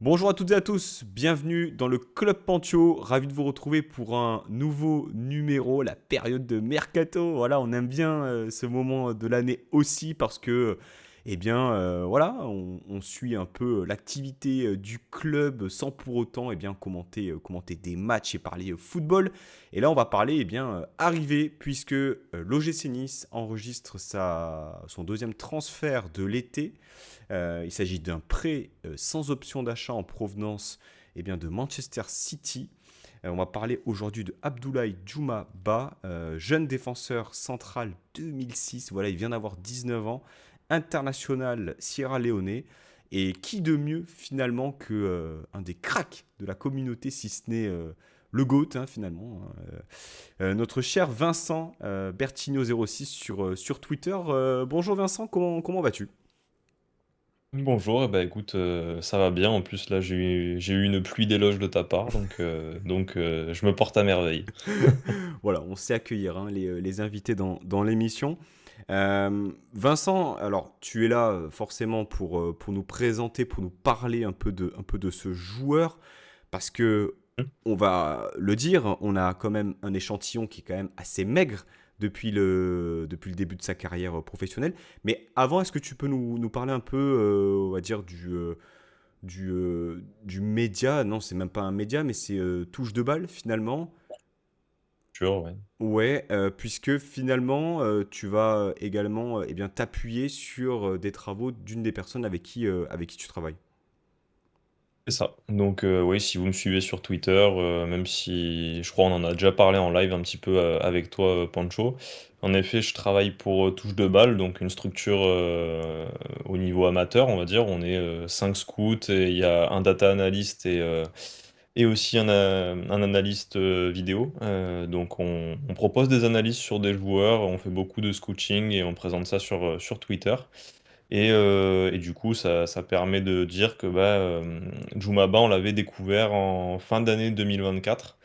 Bonjour à toutes et à tous, bienvenue dans le Club Pantio, ravi de vous retrouver pour un nouveau numéro, la période de Mercato. Voilà, on aime bien ce moment de l'année aussi parce que, voilà, on suit un peu l'activité du club sans pour autant commenter des matchs et parler football. Et là, on va parler arrivée puisque l'OGC Nice enregistre son deuxième transfert de l'été. Il s'agit d'un prêt sans option d'achat en provenance de Manchester City. On va parler aujourd'hui de Abdoulaye Djouma Ba, jeune défenseur central 2006. Voilà, il vient d'avoir 19 ans, international Sierra Leone. Et qui de mieux finalement que un des cracks de la communauté, si ce n'est le GOAT finalement. Notre cher Vincent Bertigno06 sur Twitter. Bonjour Vincent, comment vas-tu? Bonjour, écoute, ça va bien. En plus, là, j'ai eu une pluie d'éloges de ta part, je me porte à merveille. Voilà, on sait accueillir les invités dans l'émission. Vincent, alors tu es là forcément pour nous présenter, pour nous parler un peu de ce joueur, parce que on va le dire, on a quand même un échantillon qui est quand même assez maigre depuis le début de sa carrière professionnelle. Mais avant, est-ce que tu peux nous parler un peu, on va dire, du média? Non, c'est même pas un média, mais c'est touche de balle finalement. Sûr, ouais. Ouais, puisque finalement, tu vas également, t'appuyer sur, des travaux d'une des personnes avec qui tu travailles. C'est ça. Oui, si vous me suivez sur Twitter, même si je crois on en a déjà parlé en live un petit peu avec toi, Pancho. En effet, je travaille pour Touche de Balle, donc une structure au niveau amateur, on va dire. On est 5 scouts et il y a un data analyst et aussi un analyste vidéo. On propose des analyses sur des joueurs, on fait beaucoup de scouting et on présente ça sur Twitter. Et du coup, ça permet de dire que Djoumaba, on l'avait découvert en fin d'année 2024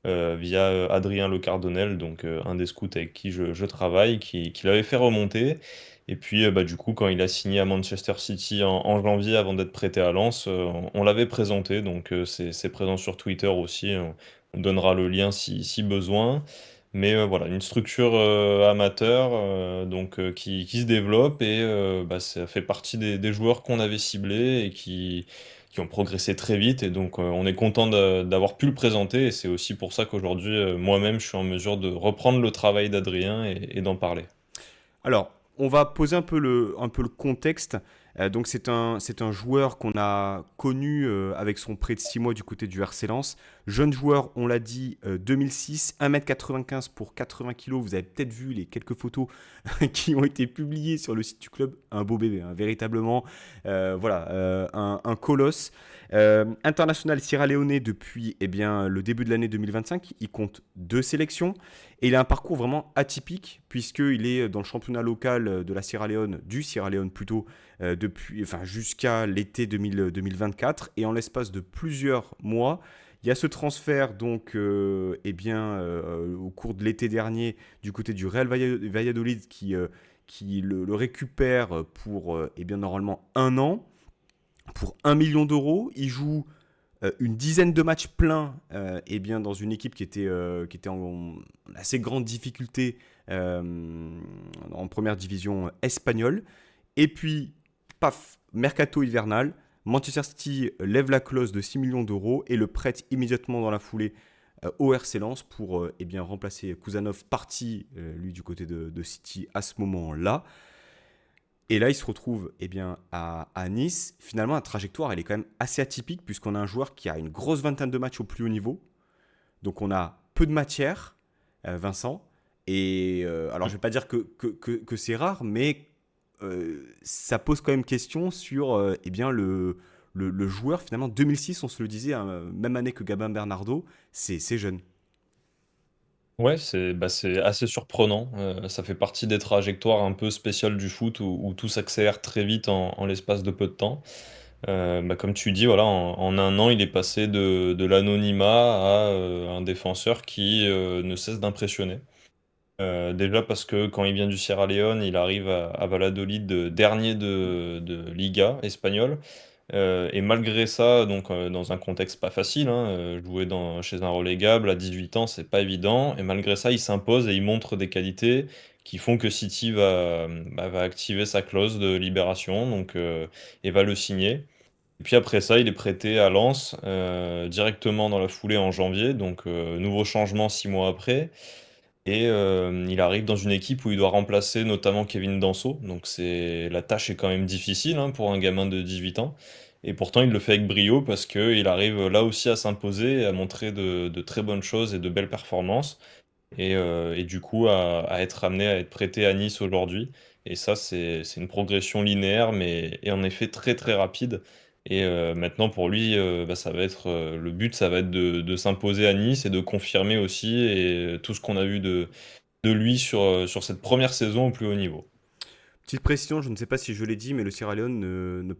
via Adrien Le Cardonnel, un des scouts avec qui je travaille, qui l'avait fait remonter. Et puis, du coup, quand il a signé à Manchester City en janvier avant d'être prêté à Lens, on l'avait présenté. C'est présent sur Twitter aussi. On donnera le lien si besoin. Mais voilà, une structure amateur qui se développe et ça fait partie des joueurs qu'on avait ciblés et qui ont progressé très vite. On est content d'avoir pu le présenter. Et c'est aussi pour ça qu'aujourd'hui, moi-même, je suis en mesure de reprendre le travail d'Adrien et d'en parler. Alors, on va poser un peu le contexte. Donc, c'est un joueur qu'on a connu avec son prêt de 6 mois du côté du RC Lens. Jeune joueur, on l'a dit, 2006, 1,95 m pour 80 kilos. Vous avez peut-être vu les quelques photos qui ont été publiées sur le site du club. Un beau bébé, véritablement. Un colosse. International Sierra Leone depuis le début de l'année 2025. Il compte 2 sélections. Et il a un parcours vraiment atypique, puisqu'il est dans le championnat local de la Sierra Leone, du Sierra Leone plutôt, jusqu'à l'été 2024. Et en l'espace de plusieurs mois, il y a ce transfert au cours de l'été dernier du côté du Real Valladolid qui le récupère pour normalement 1 an, pour 1 million d'euros. Il joue une dizaine de matchs pleins dans une équipe qui était en assez grande difficulté en première division espagnole. Et puis, paf, mercato hivernal, Manchester City lève la clause de 6 millions d'euros et le prête immédiatement dans la foulée au RC Lens pour remplacer Kuzanov, parti lui du côté de City à ce moment-là. Et là, il se retrouve à Nice. Finalement, la trajectoire, elle est quand même assez atypique puisqu'on a un joueur qui a une grosse vingtaine de matchs au plus haut niveau. Donc, on a peu de matière, Vincent. Et alors, je ne vais pas dire que c'est rare, mais ça pose quand même question sur le joueur. Finalement, 2006, on se le disait, même année que Gabin Bernardo, c'est jeune. Ouais, c'est assez surprenant. Ça fait partie des trajectoires un peu spéciales du foot où tout s'accélère très vite en l'espace de peu de temps. Comme tu dis, voilà, en un an, il est passé de l'anonymat à un défenseur qui ne cesse d'impressionner. Déjà parce que quand il vient du Sierra Leone, il arrive à Valladolid dernier de Liga espagnole. Et malgré ça, donc dans un contexte pas facile, hein, jouer chez un relégable à 18 ans, c'est pas évident. Et malgré ça, il s'impose et il montre des qualités qui font que City va activer sa clause de libération et va le signer. Et puis après ça, il est prêté à Lens directement dans la foulée en janvier, donc nouveau changement 6 mois après. Et il arrive dans une équipe où il doit remplacer notamment Kevin Danso. Donc la tâche est quand même difficile, hein, pour un gamin de 18 ans. Et pourtant, il le fait avec brio parce qu'il arrive là aussi à s'imposer et à montrer de très bonnes choses et de belles performances. Et du coup, à être amené à être prêté à Nice aujourd'hui. Et ça, c'est une progression linéaire, mais et en effet très très rapide. Et maintenant, pour lui, ça va être le but, ça va être de s'imposer à Nice et de confirmer aussi et tout ce qu'on a vu de lui sur cette première saison au plus haut niveau. Petite précision, je ne sais pas si je l'ai dit, mais le Sierra Leone ne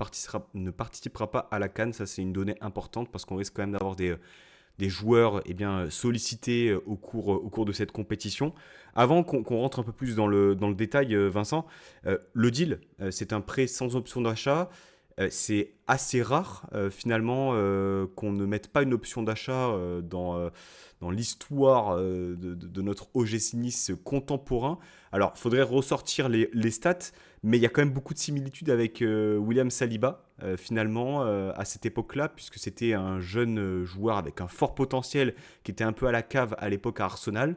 participera pas à la CAN. Ça, c'est une donnée importante parce qu'on risque quand même d'avoir des joueurs sollicités au cours de cette compétition. Avant qu'on rentre un peu plus dans le détail, Vincent, le deal, c'est un prêt sans option d'achat. C'est assez rare, finalement, qu'on ne mette pas une option d'achat dans l'histoire de notre OGC Nice contemporain. Alors, il faudrait ressortir les stats, mais il y a quand même beaucoup de similitudes avec William Saliba, finalement, à cette époque-là, puisque c'était un jeune joueur avec un fort potentiel qui était un peu à la cave à l'époque à Arsenal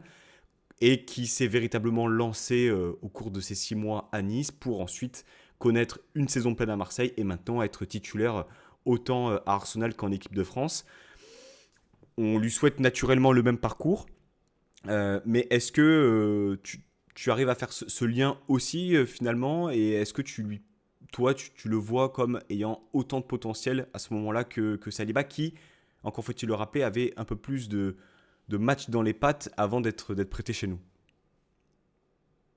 et qui s'est véritablement lancé au cours de ces 6 mois à Nice pour ensuite connaître une saison pleine à Marseille et maintenant être titulaire autant à Arsenal qu'en équipe de France. On lui souhaite naturellement le même parcours, mais est-ce que tu arrives à faire ce lien aussi finalement et est-ce que toi, tu le vois comme ayant autant de potentiel à ce moment-là que Saliba qui, encore faut-il le rappeler, avait un peu plus de matchs dans les pattes avant d'être prêté chez nous.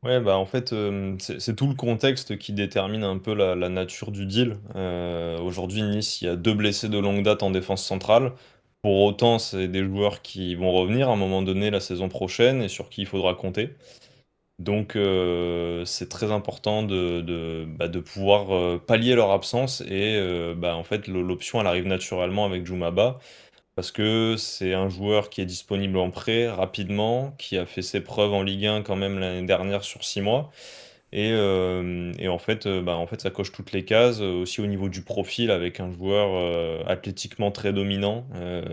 Ouais, bah en fait, c'est tout le contexte qui détermine un peu la nature du deal. Aujourd'hui, Nice, il y a deux blessés de longue date en défense centrale. Pour autant, c'est des joueurs qui vont revenir à un moment donné la saison prochaine et sur qui il faudra compter. Donc, c'est très important de pouvoir pallier leur absence. Et en fait, l'option, elle arrive naturellement avec Jumaba. Parce que c'est un joueur qui est disponible en prêt rapidement, qui a fait ses preuves en Ligue 1 quand même l'année dernière sur 6 mois. Et en fait, ça coche toutes les cases, aussi au niveau du profil, avec un joueur athlétiquement très dominant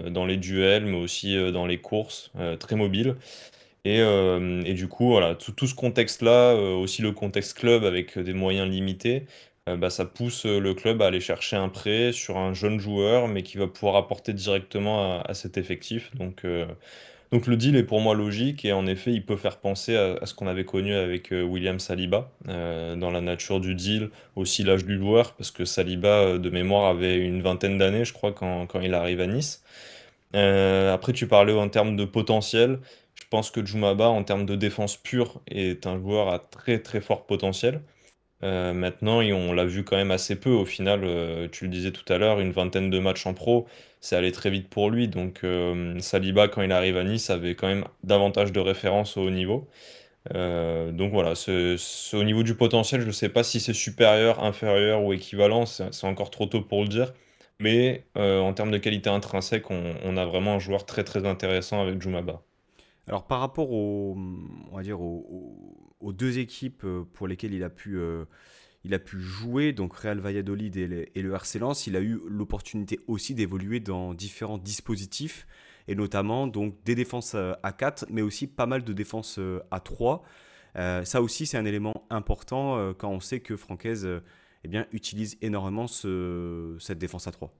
dans les duels, mais aussi dans les courses, très mobile. Et du coup, voilà, tout ce contexte-là, aussi le contexte club avec des moyens limités, ça pousse le club à aller chercher un prêt sur un jeune joueur, mais qui va pouvoir apporter directement à cet effectif. Donc le deal est pour moi logique, et en effet, il peut faire penser à ce qu'on avait connu avec William Saliba, dans la nature du deal, aussi l'âge du joueur, parce que Saliba, de mémoire, avait une vingtaine d'années, je crois, quand il arrive à Nice. Après, tu parlais en termes de potentiel. Je pense que Jumaba, en termes de défense pure, est un joueur à très très fort potentiel. Maintenant, et on l'a vu quand même assez peu. Au final, tu le disais tout à l'heure, une vingtaine de matchs en pro, c'est allé très vite pour lui. Donc, Saliba, quand il arrive à Nice, avait quand même davantage de références au haut niveau. Donc voilà, au niveau du potentiel, je ne sais pas si c'est supérieur, inférieur ou équivalent, c'est encore trop tôt pour le dire. Mais en termes de qualité intrinsèque, on a vraiment un joueur très très intéressant avec Jumaba. Alors par rapport on va dire aux deux équipes pour lesquelles il a pu jouer, donc Real Valladolid et le RC Lens, il a eu l'opportunité aussi d'évoluer dans différents dispositifs, et notamment donc des défenses à 4, mais aussi pas mal de défenses à 3. Ça aussi, c'est un élément important quand on sait que Francaise eh bien, utilise énormément cette défense à 3.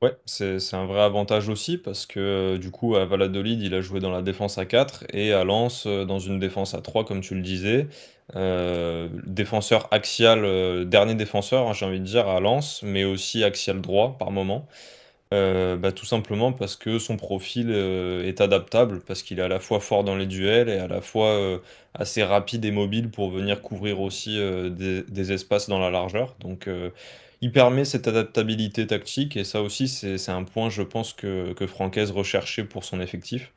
Ouais, c'est un vrai avantage aussi parce que du coup à Valladolid il a joué dans la défense à 4 et à Lens dans une défense à 3 comme tu le disais. Défenseur axial, dernier défenseur, hein, j'ai envie de dire à Lens, mais aussi axial droit par moment. Tout simplement parce que son profil est adaptable, parce qu'il est à la fois fort dans les duels et à la fois assez rapide et mobile pour venir couvrir aussi des espaces dans la largeur. Donc il permet cette adaptabilité tactique, et ça aussi c'est un point, je pense, que Francaise recherchait pour son effectif.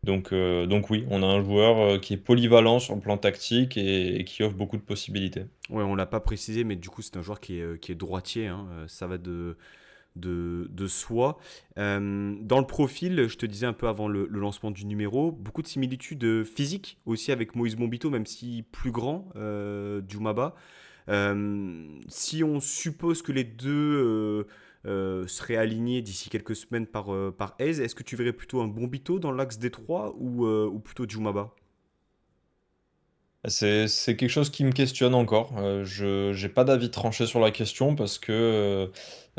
Donc oui, on a un joueur qui est polyvalent sur le plan tactique et qui offre beaucoup de possibilités. Ouais, on l'a pas précisé, mais du coup, c'est un joueur qui est droitier, hein, ça va de soi. Dans le profil, je te disais un peu avant le lancement du numéro, beaucoup de similitudes physiques aussi avec Moïse Bombito, même si plus grand, Djoumaba. Si on suppose que les deux seraient alignés d'ici quelques semaines par Eze, est-ce que tu verrais plutôt un Bombito dans l'axe des trois ou plutôt Djoumaba? C'est quelque chose qui me questionne encore. Je j'ai pas d'avis tranché sur la question parce que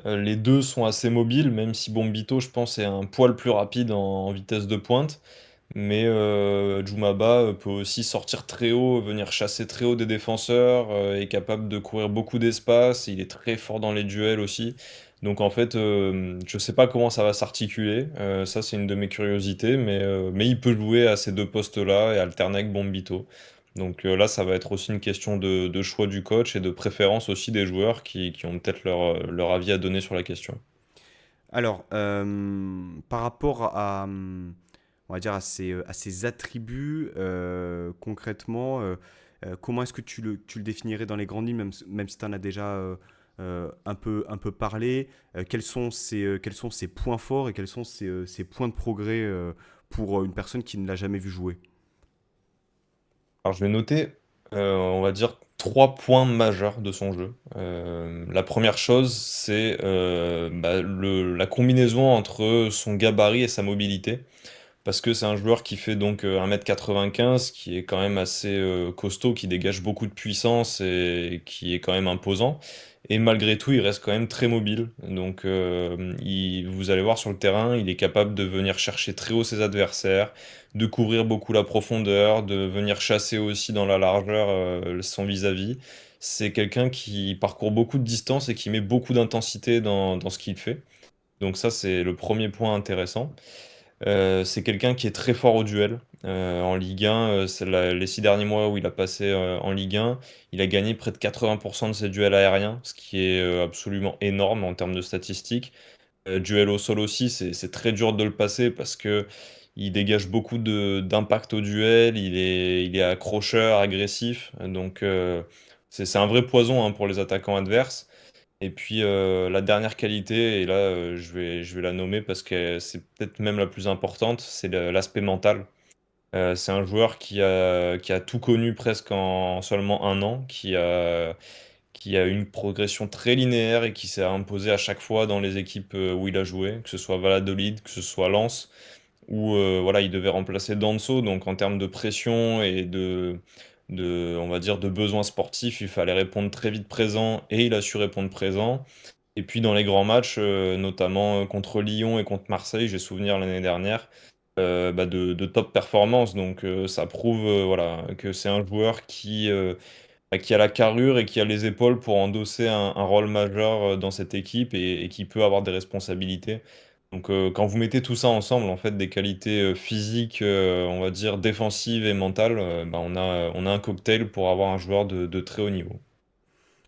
les deux sont assez mobiles, même si Bombito, je pense, est un poil plus rapide en vitesse de pointe. Mais Djoumaba peut aussi sortir très haut, venir chasser très haut des défenseurs, est capable de courir beaucoup d'espace, il est très fort dans les duels aussi. Donc en fait, je sais pas comment ça va s'articuler, ça c'est une de mes curiosités, mais il peut jouer à ces deux postes-là et alterner avec Bombito. Donc là, ça va être aussi une question de choix du coach et de préférence aussi des joueurs qui ont peut-être leur avis à donner sur la question. Alors, par rapport on va dire à ses attributs, concrètement, comment est-ce que tu le définirais dans les grandes lignes, même si tu en as déjà un peu parlé? Quels sont ses points forts et quels sont ses points de progrès pour une personne qui ne l'a jamais vu jouer? Alors, je vais noter, on va dire, trois points majeurs de son jeu. La première chose, c'est bah, la combinaison entre son gabarit et sa mobilité. Parce que c'est un joueur qui fait donc 1,95 m, qui est quand même assez costaud, qui dégage beaucoup de puissance et qui est quand même imposant. Et malgré tout, il reste quand même très mobile. Donc vous allez voir sur le terrain, il est capable de venir chercher très haut ses adversaires, de couvrir beaucoup la profondeur, de venir chasser aussi dans la largeur son vis-à-vis. C'est quelqu'un qui parcourt beaucoup de distance et qui met beaucoup d'intensité dans ce qu'il fait. Donc ça, c'est le premier point intéressant. C'est quelqu'un qui est très fort au duel. En Ligue 1, les 6 derniers mois où il a passé en Ligue 1, il a gagné près de 80% de ses duels aériens, ce qui est absolument énorme en termes de statistiques. Duel au sol aussi, c'est très dur de le passer parce que il dégage beaucoup d'impact au duel, il est accrocheur, agressif, donc c'est un vrai poison hein, pour les attaquants adverses. Et puis la dernière qualité, et là je vais la nommer parce que c'est peut-être même la plus importante, c'est l'aspect mental. C'est un joueur qui a tout connu presque en seulement un an, qui a une progression très linéaire et qui s'est imposé à chaque fois dans les équipes où il a joué, que ce soit Valladolid, que ce soit Lens, où voilà, il devait remplacer Danso. Donc en termes de pression et on va dire, de besoins sportifs, il fallait répondre très vite présent et il a su répondre présent. Et puis dans les grands matchs, notamment contre Lyon et contre Marseille, j'ai souvenir l'année dernière, bah, de top performance. Donc ça prouve voilà, que c'est un joueur bah, qui a la carrure et qui a les épaules pour endosser un rôle majeur dans cette équipe et qui peut avoir des responsabilités. Donc quand vous mettez tout ça ensemble, en fait, des qualités physiques, on va dire défensives et mentales, bah, on a un cocktail pour avoir un joueur de très haut niveau.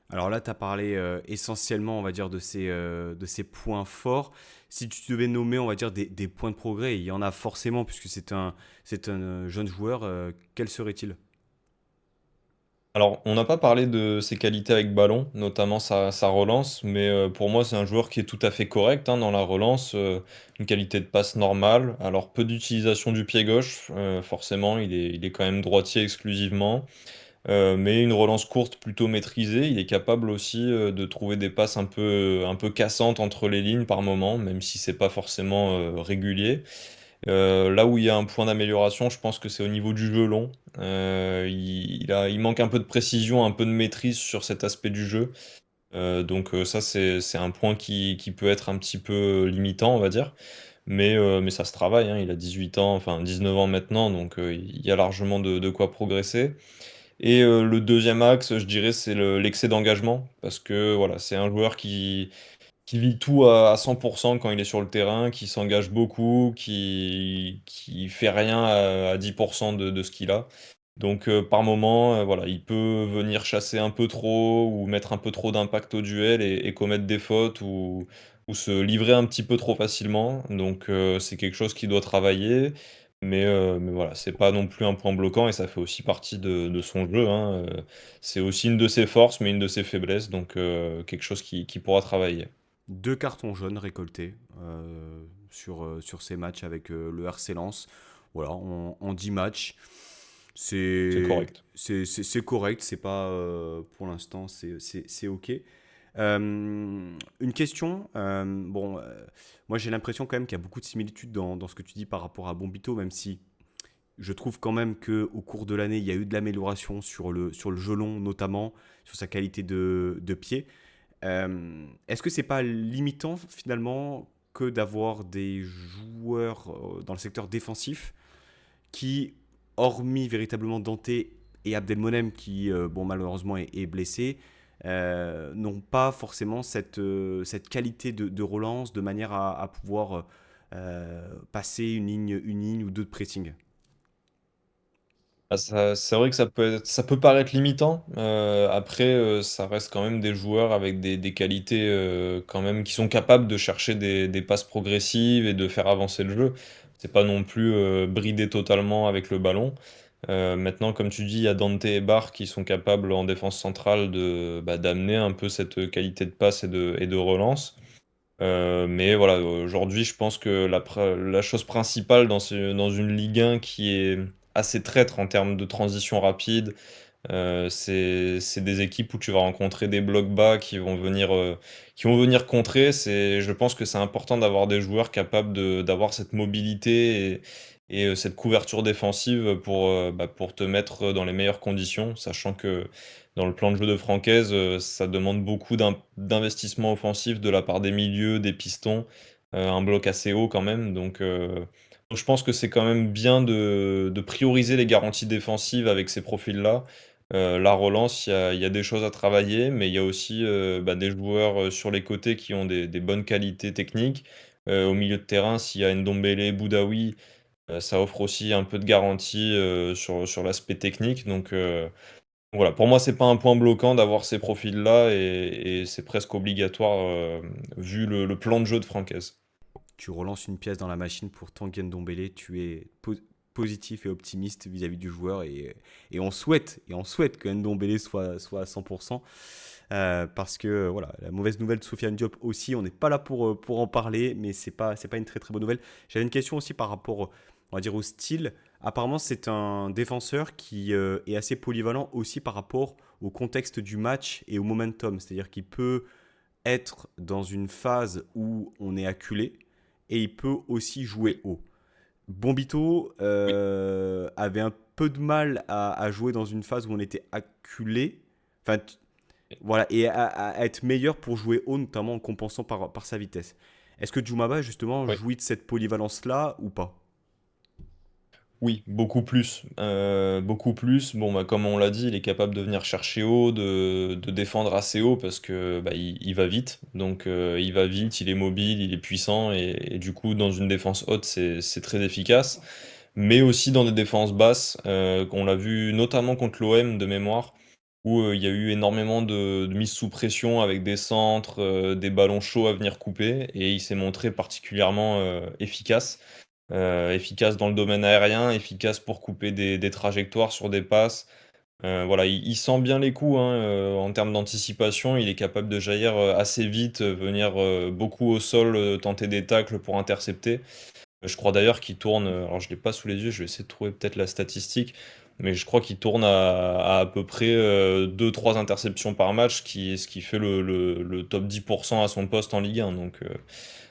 Alors là, tu as parlé essentiellement, on va dire, de ses points forts. Si tu devais nommer, on va dire, des points de progrès, et il y en a forcément, puisque c'est un jeune joueur, quels seraient-ils? Alors, on n'a pas parlé de ses qualités avec ballon, notamment sa relance, mais pour moi, c'est un joueur qui est tout à fait correct hein, dans la relance, une qualité de passe normale. Alors, peu d'utilisation du pied gauche, forcément, il est quand même droitier exclusivement, mais une relance courte plutôt maîtrisée. Il est capable aussi de trouver des passes un peu cassantes entre les lignes par moment, même si c'est pas forcément régulier. Là où il y a un point d'amélioration, je pense que c'est au niveau du jeu long. Il manque un peu de précision, un peu de maîtrise sur cet aspect du jeu. Donc ça, c'est un point qui peut être un petit peu limitant, on va dire. Mais ça se travaille, hein. Il a 18 ans, enfin 19 ans maintenant, donc il y a largement de quoi progresser. Et le deuxième axe, je dirais, c'est l'excès d'engagement. Parce que voilà, c'est un joueur qui vit tout à 100% quand il est sur le terrain, qui s'engage beaucoup, qui fait rien à 10% de ce qu'il a. Donc par moment, voilà, il peut venir chasser un peu trop ou mettre un peu trop d'impact au duel et commettre des fautes ou se livrer un petit peu trop facilement. Donc c'est quelque chose qui doit travailler. Mais voilà, c'est pas non plus un point bloquant et ça fait aussi partie de son jeu, hein. C'est aussi une de ses forces, mais une de ses faiblesses, donc quelque chose qui pourra travailler. 2 cartons jaunes récoltés sur ces matchs avec le RC Lens. Voilà, en 10 matchs. C'est correct. C'est correct, c'est pas pour l'instant, c'est ok. Une question, bon, moi j'ai l'impression quand même qu'il y a beaucoup de similitudes dans ce que tu dis par rapport à Bombito, même si je trouve quand même que au cours de l'année, il y a eu de l'amélioration sur le jeu long, notamment sur sa qualité de pied. Est-ce que c'est pas limitant finalement que d'avoir des joueurs dans le secteur défensif qui, hormis véritablement Dante et Abdelmonem, qui bon, malheureusement est blessé, n'ont pas forcément cette qualité de relance de manière à pouvoir passer une ligne ou deux de pressing. Ah, c'est vrai que ça peut paraître limitant. Après, ça reste quand même des joueurs avec des qualités quand même qui sont capables de chercher des passes progressives et de faire avancer le jeu. C'est pas non plus bridé totalement avec le ballon. Maintenant, comme tu dis, il y a Dante et Barr qui sont capables en défense centrale d'amener un peu cette qualité de passe et de relance. Mais voilà, aujourd'hui, je pense que la chose principale dans une Ligue 1 qui est assez traître en termes de transition rapide, c'est des équipes où tu vas rencontrer des blocs bas qui vont venir contrer. Je pense que c'est important d'avoir des joueurs capables d'avoir cette mobilité et cette couverture défensive pour te mettre dans les meilleures conditions, sachant que dans le plan de jeu de Francaise, ça demande beaucoup d'investissement offensif de la part des milieux, des pistons, un bloc assez haut quand même. Donc je pense que c'est quand même bien de prioriser les garanties défensives avec ces profils-là. La relance, il y a des choses à travailler, mais il y a aussi des joueurs sur les côtés qui ont des bonnes qualités techniques. Au milieu de terrain, s'il y a Ndombele, Boudaoui, ça offre aussi un peu de garantie sur l'aspect technique. Donc voilà, pour moi, c'est pas un point bloquant d'avoir ces profils-là et c'est presque obligatoire vu le plan de jeu de Francaise. Tu relances une pièce dans la machine pour Tanguy Ndombele, tu es positif et optimiste vis-à-vis du joueur et on souhaite que Ndombele soit à 100%. Parce que voilà, la mauvaise nouvelle de Sofiane Diop aussi, on n'est pas là pour en parler, mais c'est pas une très très bonne nouvelle. J'avais une question aussi par rapport, on va dire, au style. Apparemment, c'est un défenseur qui est assez polyvalent aussi par rapport au contexte du match et au momentum. C'est-à-dire qu'il peut être dans une phase où on est acculé et il peut aussi jouer haut. Bombito Oui. avait un peu de mal à jouer dans une phase où on était acculé. Enfin, voilà, et à être meilleur pour jouer haut, notamment en compensant par sa vitesse. Est-ce que Jumaba, justement, Oui. jouit de cette polyvalence-là ou pas? Oui, beaucoup plus. Beaucoup plus. Bon, bah, comme on l'a dit, il est capable de venir chercher haut, de défendre assez haut parce que il va vite. Donc il va vite, il est mobile, il est puissant et du coup dans une défense haute c'est très efficace. Mais aussi dans des défenses basses, on l'a vu notamment contre l'OM de mémoire, où il y a eu énormément de mise sous pression avec des centres, des ballons chauds à venir couper, et il s'est montré particulièrement efficace. Efficace dans le domaine aérien, efficace pour couper des trajectoires sur des passes. Voilà, il sent bien les coups, hein, en termes d'anticipation, il est capable de jaillir assez vite, venir beaucoup au sol, tenter des tacles pour intercepter. Je crois d'ailleurs qu'il tourne, alors je l'ai pas sous les yeux, je vais essayer de trouver peut-être la statistique, mais je crois qu'il tourne à peu près 2-3 interceptions par match, ce qui fait le top 10% à son poste en Ligue 1. Donc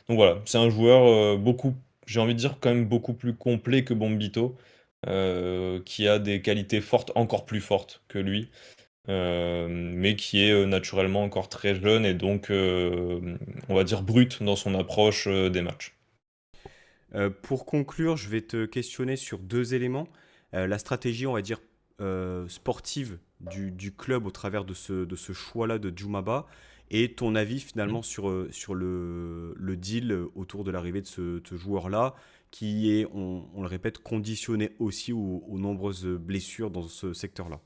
voilà, c'est un joueur j'ai envie de dire quand même beaucoup plus complet que Bombito, qui a des qualités fortes, encore plus fortes que lui, mais qui est naturellement encore très jeune et donc on va dire brut dans son approche des matchs. Pour conclure, je vais te questionner sur deux éléments. La stratégie, on va dire, sportive du club au travers de ce choix-là de Jumaba et ton avis finalement sur le deal autour de l'arrivée de ce joueur-là qui est, on le répète, conditionné aussi aux nombreuses blessures dans ce secteur-là.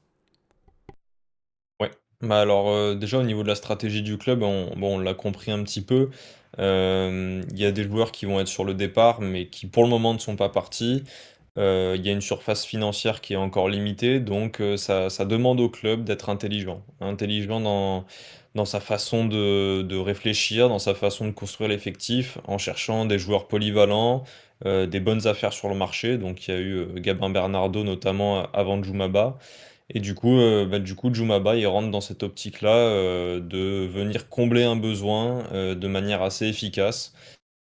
Ouais. Bah alors déjà au niveau de la stratégie du club, on l'a compris un petit peu. Il y a des joueurs qui vont être sur le départ, mais qui pour le moment ne sont pas partis. Il y a une surface financière qui est encore limitée, donc ça demande au club d'être intelligent. Intelligent dans sa façon de réfléchir, dans sa façon de construire l'effectif, en cherchant des joueurs polyvalents, des bonnes affaires sur le marché. Donc il y a eu Gabin Bernardo notamment avant Djoumaba. Et du coup, Djoumaba, il rentre dans cette optique-là de venir combler un besoin de manière assez efficace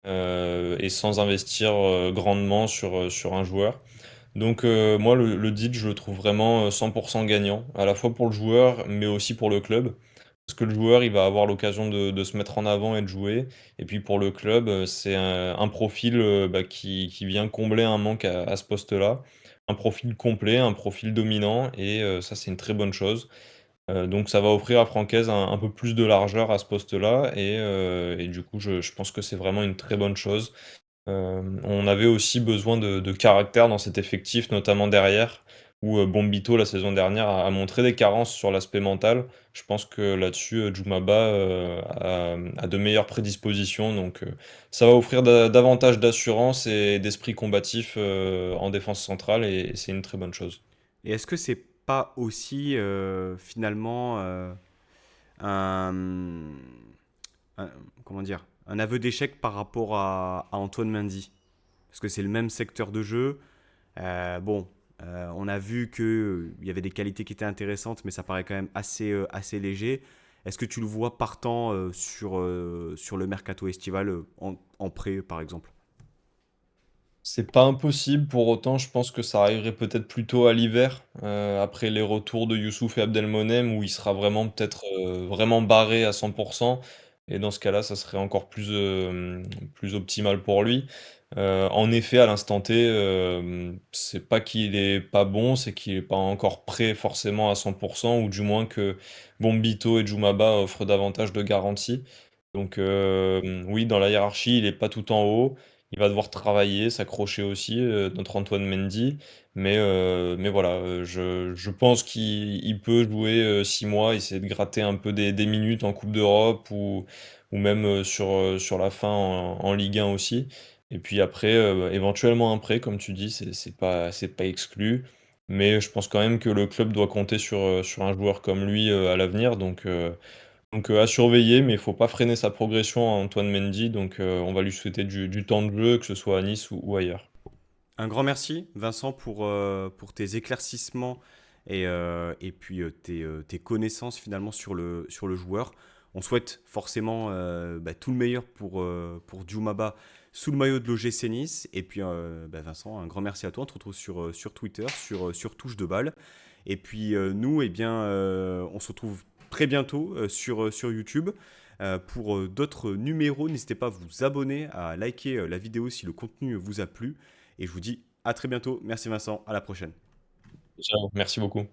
et sans investir grandement sur un joueur. Donc moi, le deal, je le trouve vraiment 100% gagnant, à la fois pour le joueur, mais aussi pour le club. Parce que le joueur, il va avoir l'occasion de se mettre en avant et de jouer. Et puis pour le club, c'est un profil qui vient combler un manque à ce poste-là. Un profil complet, un profil dominant, et ça, c'est une très bonne chose. Donc ça va offrir à Francaise un peu plus de largeur à ce poste-là, et du coup, je pense que c'est vraiment une très bonne chose. On avait aussi besoin de caractère dans cet effectif, notamment derrière, où Bombito, la saison dernière, a montré des carences sur l'aspect mental. Je pense que là-dessus, Djoumaba a de meilleures prédispositions, donc ça va offrir davantage d'assurance et d'esprit combatif en défense centrale, et c'est une très bonne chose. Et est-ce que c'est pas aussi finalement un, un- comment dire, un aveu d'échec par rapport à Antoine Mendy? Parce que c'est le même secteur de jeu. Bon, on a vu qu'il y avait des qualités qui étaient intéressantes, mais ça paraît quand même assez léger. Est-ce que tu le vois partant sur le mercato estival en prêt, par exemple? C'est pas impossible, pour autant, je pense que ça arriverait peut-être plutôt à l'hiver, après les retours de Youssouf et Abdelmonem, où il sera vraiment peut-être vraiment barré à 100%. Et dans ce cas-là, ça serait encore plus optimal pour lui. En effet, à l'instant T, c'est pas qu'il est pas bon, c'est qu'il est pas encore prêt forcément à 100%, ou du moins que Bombito et Djoumaba offrent davantage de garanties. Donc oui, dans la hiérarchie, il est pas tout en haut. Il va devoir travailler, s'accrocher aussi, notre Antoine Mendy. Mais voilà, je pense qu'il peut jouer 6 mois, essayer de gratter un peu des minutes en Coupe d'Europe, ou même sur la fin en Ligue 1 aussi. Et puis après, éventuellement un prêt, comme tu dis, c'est pas exclu. Mais je pense quand même que le club doit compter sur un joueur comme lui à l'avenir. Donc à surveiller, mais il faut pas freiner sa progression à Antoine Mendy, donc on va lui souhaiter du temps de jeu, que ce soit à Nice ou ailleurs. Un grand merci, Vincent, pour tes éclaircissements et puis tes connaissances finalement sur le joueur. On souhaite forcément tout le meilleur pour Djoumaba sous le maillot de l'OGC Nice. Et puis, Vincent, un grand merci à toi. On te retrouve sur Twitter, sur Touche de Balle. Et puis, nous, eh bien, on se retrouve très bientôt sur YouTube. Pour d'autres numéros, n'hésitez pas à vous abonner, à liker la vidéo si le contenu vous a plu. Et je vous dis à très bientôt. Merci Vincent, à la prochaine. Ciao, merci beaucoup.